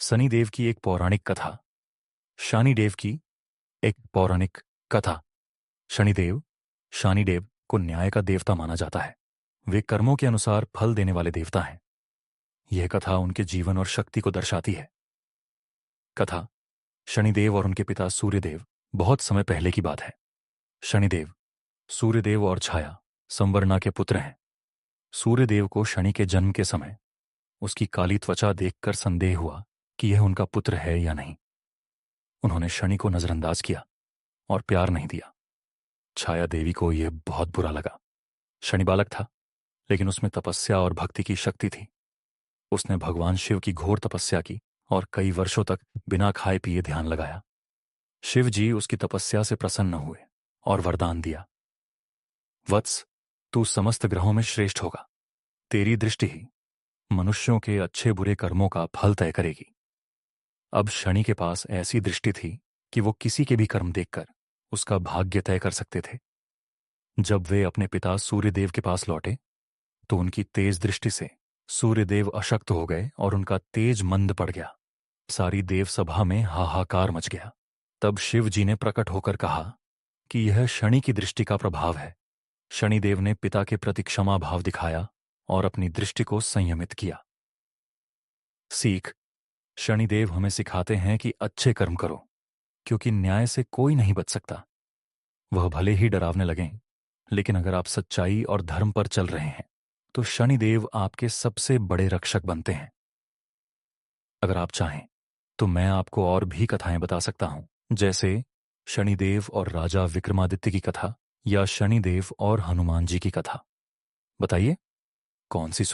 शनिदेव की एक पौराणिक कथा। शनिदेव की एक पौराणिक कथा। शनिदेव शनिदेव को न्याय का देवता माना जाता है। वे कर्मों के अनुसार फल देने वाले देवता हैं। यह कथा उनके जीवन और शक्ति को दर्शाती है। कथा शनिदेव और उनके पिता सूर्यदेव। बहुत समय पहले की बात है। शनिदेव सूर्यदेव और छाया संवरना के पुत्र हैं। सूर्यदेव को शनि के जन्म के समय उसकी काली त्वचा देखकर संदेह हुआ कि यह उनका पुत्र है या नहीं। उन्होंने शनि को नजरअंदाज किया और प्यार नहीं दिया। छाया देवी को यह बहुत बुरा लगा। शनि बालक था, लेकिन उसमें तपस्या और भक्ति की शक्ति थी। उसने भगवान शिव की घोर तपस्या की और कई वर्षों तक बिना खाए पिए ध्यान लगाया। शिव जी उसकी तपस्या से प्रसन्न हुए और वरदान दिया, वत्स, तू समस्त ग्रहों में श्रेष्ठ होगा। तेरी दृष्टि ही मनुष्यों के अच्छे बुरे कर्मों का फल तय करेगी। अब शनि के पास ऐसी दृष्टि थी कि वो किसी के भी कर्म देखकर उसका भाग्य तय कर सकते थे। जब वे अपने पिता सूर्यदेव के पास लौटे तो उनकी तेज दृष्टि से सूर्यदेव अशक्त हो गए और उनका तेज मंद पड़ गया। सारी देव सभा में हाहाकार मच गया। तब शिव जी ने प्रकट होकर कहा कि यह शनि की दृष्टि का प्रभाव है। शनिदेव ने पिता के प्रति क्षमा भाव दिखाया और अपनी दृष्टि को संयमित किया। सीख। शनिदेव हमें सिखाते हैं कि अच्छे कर्म करो, क्योंकि न्याय से कोई नहीं बच सकता। वह भले ही डरावने लगें, लेकिन अगर आप सच्चाई और धर्म पर चल रहे हैं तो शनिदेव आपके सबसे बड़े रक्षक बनते हैं। अगर आप चाहें तो मैं आपको और भी कथाएं बता सकता हूं, जैसे शनिदेव और राजा विक्रमादित्य की कथा या शनिदेव और हनुमान जी की कथा। बताइए, कौन सी